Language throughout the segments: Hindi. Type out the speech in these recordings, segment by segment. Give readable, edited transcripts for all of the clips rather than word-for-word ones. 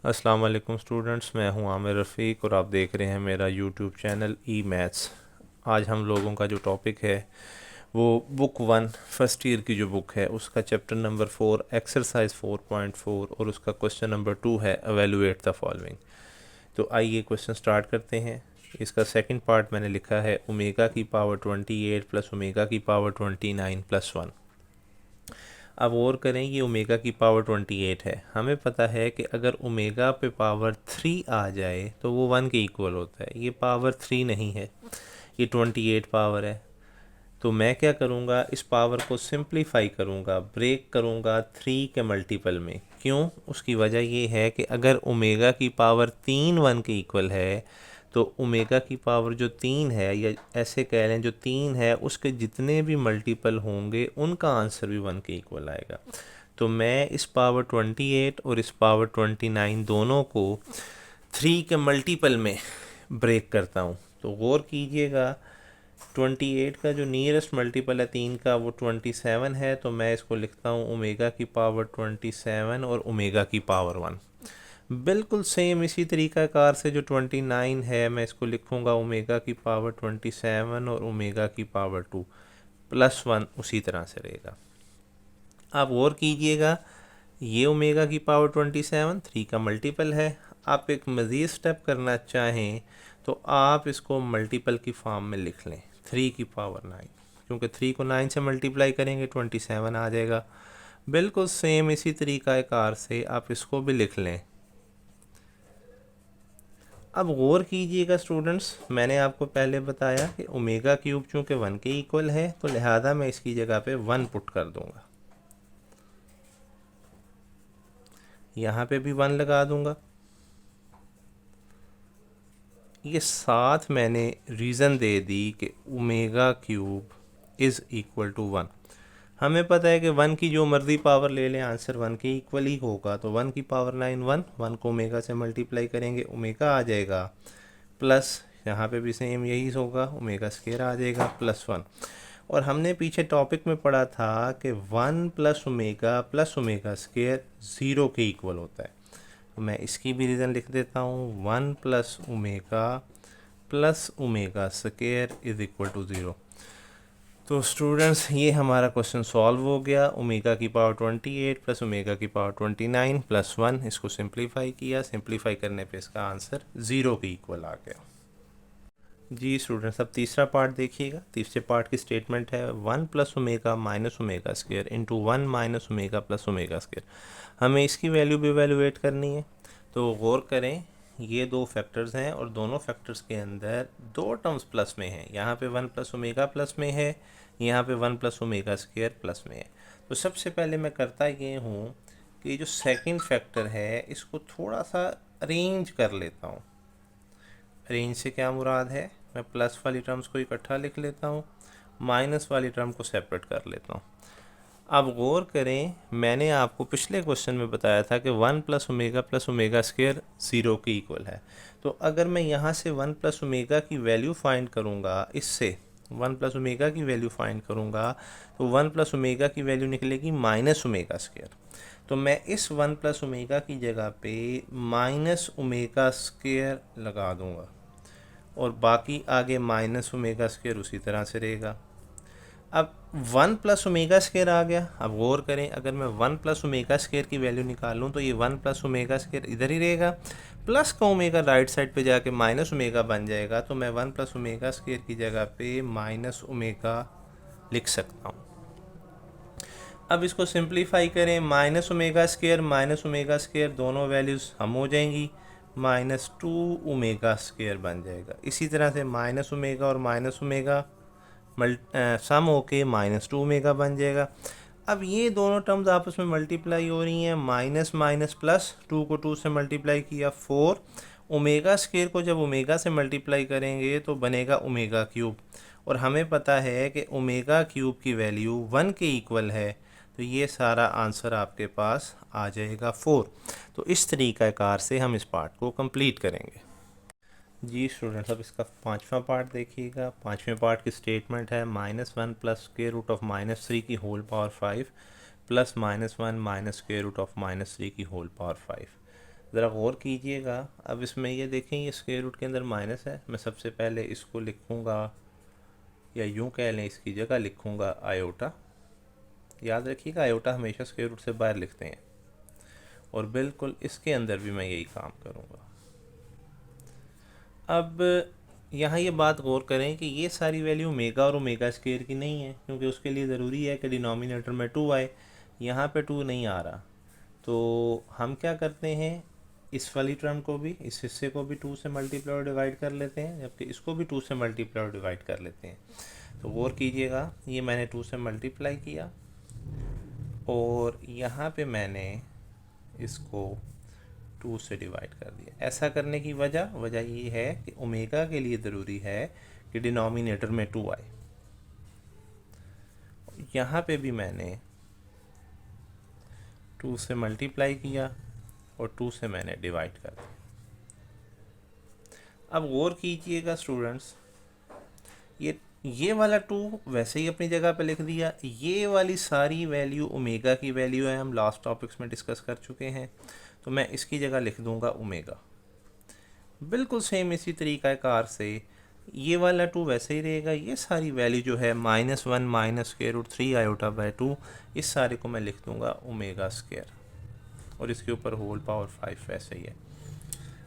अस्सलाम वालेकुम स्टूडेंट्स, मैं हूं आमिर रफ़ीक और आप देख रहे हैं मेरा यूट्यूब चैनल ई मैथ्स। आज हम लोगों का जो टॉपिक है वो बुक वन फर्स्ट ईयर की जो बुक है उसका चैप्टर नंबर 4 एक्सरसाइज 4.4 और उसका क्वेश्चन नंबर 2 है एवेलुएट द फॉलोइंग। तो आइए क्वेश्चन स्टार्ट करते हैं। इसका सेकंड पार्ट मैंने लिखा है ओमेगा की पावर 28 प्लस ओमेगा की पावर 29 प्लस 1। अब और करें, ये ओमेगा की पावर 28 है। हमें पता है कि अगर ओमेगा पे पावर 3 आ जाए तो वो 1 के इक्वल होता है। ये पावर 3 नहीं है, ये 28 पावर है। तो मैं क्या करूँगा, इस पावर को सिंप्लीफाई करूँगा, ब्रेक करूँगा 3 के मल्टीपल में। क्यों? उसकी वजह ये है कि अगर ओमेगा की पावर 3 1 के इक्वल है तो ओमेगा की पावर जो 3 है, या ऐसे कह लें जो 3 है, उसके जितने भी मल्टीपल होंगे उनका आंसर भी 1 के इक्वल आएगा। तो मैं इस पावर 28 और इस पावर 29 दोनों को 3 के मल्टीपल में ब्रेक करता हूँ। तो गौर कीजिएगा, 28 का जो नियरेस्ट मल्टीपल है 3 का वो 27 है। तो मैं इसको लिखता हूँ ओमेगा की पावर 27 और ओमेगा की पावर 1। बिल्कुल सेम इसी तरीक़ाकार से जो 29 है मैं इसको लिखूँगा ओमेगा की पावर 27 और ओमेगा की पावर 2 प्लस 1 उसी तरह से रहेगा। आप गौर कीजिएगा, ये ओमेगा की पावर 27 3 का मल्टीपल है। आप एक मज़ीद स्टेप करना चाहें तो आप इसको मल्टीपल की फॉर्म में लिख लें 3 की पावर 9, क्योंकि 3 को 9 से मल्टीप्लाई करेंगे 27 आ जाएगा। बिल्कुल सेम इसी तरीक़ाकार से आप इसको भी लिख लें। अब गौर कीजिएगा स्टूडेंट्स, मैंने आपको पहले बताया कि ओमेगा क्यूब चूँकि 1 के इक्वल है तो लिहाजा मैं इसकी जगह पे 1 पुट कर दूंगा, यहाँ पे भी 1 लगा दूंगा। ये साथ मैंने रीज़न दे दी कि omega cube is equal to 1। हमें पता है कि 1 की जो मर्ज़ी पावर ले लें आंसर 1 के इक्वल ही होगा। तो 1 की पावर 9 1 को ओमेगा से मल्टीप्लाई करेंगे, ओमेगा आ जाएगा प्लस, यहाँ पे भी सेम यही होगा, ओमेगा स्क्वायर आ जाएगा प्लस 1। और हमने पीछे टॉपिक में पढ़ा था कि 1 प्लस ओमेगा स्क्वायर 0 के इक्वल होता है। तो मैं इसकी भी रीज़न लिख देता हूँ, 1 plus omega square is equal to 0। तो स्टूडेंट्स, ये हमारा क्वेश्चन सॉल्व हो गया। ओमेगा की पावर 28 प्लस ओमेगा की पावर 29 प्लस 1, इसको सिंप्लीफाई किया, सिंप्लीफाई करने पे इसका आंसर 0 के इक्वल आ गया। जी स्टूडेंट्स, अब तीसरा पार्ट देखिएगा। तीसरे पार्ट की स्टेटमेंट है 1 plus omega minus omega square into 1 minus omega plus omega square. हमें इसकी वैल्यू भी वैल्यूएट करनी है। तो गौर करें, ये दो फैक्टर्स हैं और दोनों फैक्टर्स के अंदर दो टर्म्स प्लस में हैं। यहाँ पे 1 प्लस ओमेगा प्लस में है, यहाँ पे 1 प्लस ओमेगा स्क्वायर प्लस में है। तो सबसे पहले मैं करता ये हूँ कि जो सेकंड फैक्टर है इसको थोड़ा सा अरेंज कर लेता हूँ। अरेंज से क्या मुराद है, मैं प्लस वाली टर्म्स को इकट्ठा लिख लेता हूँ, माइनस वाली टर्म को सेपरेट कर लेता हूँ। अब गौर करें, मैंने आपको पिछले क्वेश्चन में बताया था कि 1 प्लस ओमेगा स्क्वायर 0 के इक्वल है। तो अगर मैं यहाँ से 1 प्लस ओमेगा की वैल्यू फाइंड करूँगा, इससे 1 प्लस ओमेगा की वैल्यू फाइंड करूँगा तो 1 प्लस ओमेगा की वैल्यू निकलेगी माइनस ओमेगा स्क्वायर। तो मैं इस 1 प्लस ओमेगा की जगह पे माइनस ओमेगा स्क्वायर लगा दूँगा और बाकी आगे माइनस ओमेगा स्क्वायर उसी तरह से रहेगा। अब 1 प्लस ओमेगा स्क्वायर आ गया। अब गौर करें, अगर मैं 1 प्लस ओमेगा स्क्वायर की वैल्यू निकालूँ तो ये 1 प्लस ओमेगा स्क्वायर इधर ही रहेगा, प्लस का ओमेगा राइट साइड पे जाके माइनस ओमेगा बन जाएगा। तो मैं 1 प्लस ओमेगा स्क्वायर की जगह पे माइनस ओमेगा लिख सकता हूँ। अब इसको सिंप्लीफाई करें, माइनस ओमेगा स्क्वायर दोनों वैल्यूज़ हम हो जाएंगी, माइनस 2 ओमेगा स्क्वायर बन जाएगा। इसी तरह से माइनस ओमेगा और माइनस ओमेगा सम होके माइनस 2 ओमेगा बन जाएगा। अब ये दोनों टर्म्स आपस में मल्टीप्लाई हो रही हैं, माइनस माइनस प्लस, 2 को 2 से मल्टीप्लाई किया 4, ओमेगा स्क्वायर को जब ओमेगा से मल्टीप्लाई करेंगे तो बनेगा ओमेगा क्यूब। और हमें पता है कि ओमेगा क्यूब की वैल्यू 1 के इक्वल है। तो ये सारा आंसर आपके पास आ जाएगा 4। तो इस तरीक़ाकार से हम इस पार्ट को कंप्लीट करेंगे। जी स्टूडेंट्स, अब इसका पांचवा पार्ट देखिएगा। पांचवें पार्ट की स्टेटमेंट है -1 प्लस स्क्वायर रूट ऑफ -3 की whole power 5 plus -1 minus square root of -3 की होल पावर 5। ज़रा गौर कीजिएगा। अब इसमें ये देखें, ये स्क्वायर रूट के अंदर माइनस है। मैं सबसे पहले इसको लिखूँगा, या यूँ कह लें इसकी जगह लिखूँगा आयोटा। याद रखिएगा आयोटा हमेशा स्क्वायर रूट से बाहर लिखते हैं, और बिल्कुल इसके अंदर भी मैं यही काम करूँगा। अब यहाँ ये बात गौर करें कि ये सारी वैल्यू ओमेगा और ओमेगा स्क्वायर की नहीं है, क्योंकि उसके लिए ज़रूरी है कि डिनोमिनेटर में 2 आए। यहाँ पे 2 नहीं आ रहा, तो हम क्या करते हैं, इस वाली टर्म को भी, इस हिस्से को भी 2 से मल्टीप्लाई और डिवाइड कर लेते हैं, जबकि इसको भी 2 से मल्टीप्लाई और डिवाइड कर लेते हैं। तो गौर कीजिएगा, ये मैंने 2 से मल्टीप्लाई किया और यहाँ पे मैंने इसको 2 से डिवाइड कर दिया। ऐसा करने की वजह ये है कि ओमेगा के लिए ज़रूरी है कि डिनोमिनेटर में 2 आए। यहाँ पे भी मैंने 2 से मल्टीप्लाई किया और 2 से मैंने डिवाइड कर दिया। अब गौर कीजिएगा स्टूडेंट्स, ये वाला 2 वैसे ही अपनी जगह पे लिख दिया। ये वाली सारी वैल्यू ओमेगा की वैल्यू है, हम लास्ट टॉपिक्स में डिस्कस कर चुके हैं, तो मैं इसकी जगह लिख दूंगा ओमेगा। बिल्कुल सेम इसी तरीक़ाकार से ये वाला 2 वैसे ही रहेगा। ये सारी वैल्यू जो है -1 minus square root 3 iota by 2, इस सारे को मैं लिख दूंगा ओमेगा स्क्वायर, और इसके ऊपर होल पावर 5 वैसे ही है।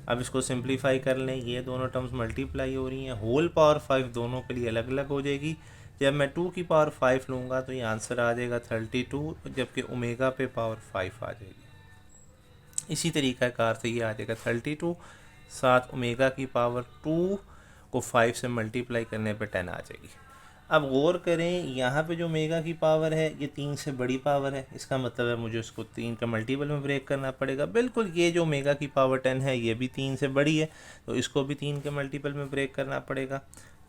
अब इसको सिंप्लीफाई कर लें, ये दोनों टर्म्स मल्टीप्लाई हो रही हैं, होल पावर 5 दोनों के लिए अलग अलग हो जाएगी। जब मैं 2 की पावर 5 लूँगा तो ये आंसर आ जाएगा 32, जबकि ओमेगा पे पावर 5 आ जाएगी। इसी तरीक़ाकार से ये आ जाएगा 32, साथ ओमेगा की पावर 2 को 5 से मल्टीप्लाई करने पे 10 आ जाएगी। अब गौर करें, यहाँ पे जो ओमेगा की पावर है ये 3 से बड़ी पावर है, इसका मतलब है मुझे इसको 3 का मल्टीपल में ब्रेक करना पड़ेगा। बिल्कुल ये जो ओमेगा की पावर 10 है ये भी 3 से बड़ी है, तो इसको भी 3 के मल्टीपल में ब्रेक करना पड़ेगा।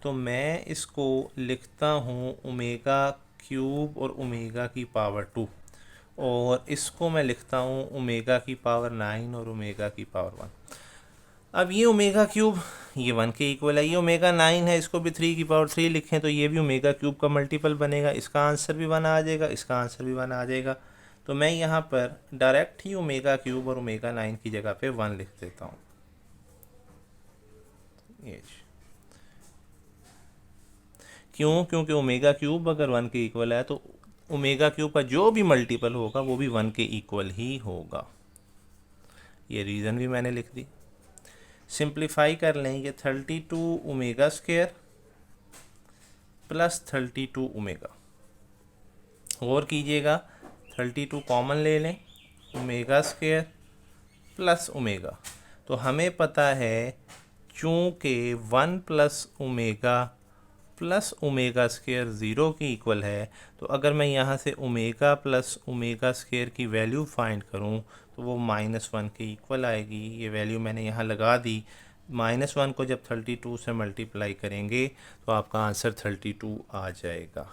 तो मैं इसको लिखता हूँ ओमेगा क्यूब और ओमेगा की पावर 2, और इसको मैं लिखता हूँ ओमेगा की पावर 9 और ओमेगा की पावर 1। अब ये ओमेगा क्यूब ये 1 के इक्वल है, ये ओमेगा 9 है, इसको भी 3 की पावर 3 लिखें तो ये भी ओमेगा क्यूब का मल्टीपल बनेगा। इसका आंसर भी 1 आ जाएगा, इसका आंसर भी 1 आ जाएगा। तो मैं यहाँ पर डायरेक्ट ही ओमेगा क्यूब और ओमेगा 9 की जगह पे 1 लिख देता हूँ। ये क्यों? क्योंकि ओमेगा क्यूब अगर 1 के इक्वल है तो ओमेगा क्यूब का जो भी मल्टीपल होगा वो भी 1 के इक्वल ही होगा। ये रीज़न भी मैंने लिख दी। सिंप्लीफाई कर लें, ये 32 ओमेगा स्क्वायर प्लस 32 ओमेगा। गौर कीजिएगा, 32 कॉमन ले लें, ओमेगा स्क्वायर प्लस ओमेगा। तो हमें पता है चूँकि 1 प्लस ओमेगा स्क्वायर 0 की इक्वल है, तो अगर मैं यहाँ से ओमेगा प्लस ओमेगा स्क्वायर की वैल्यू फाइंड करूँ तो वो -1 के इक्वल आएगी। ये वैल्यू मैंने यहाँ लगा दी। -1 को जब 32 से मल्टीप्लाई करेंगे तो आपका आंसर 32 आ जाएगा।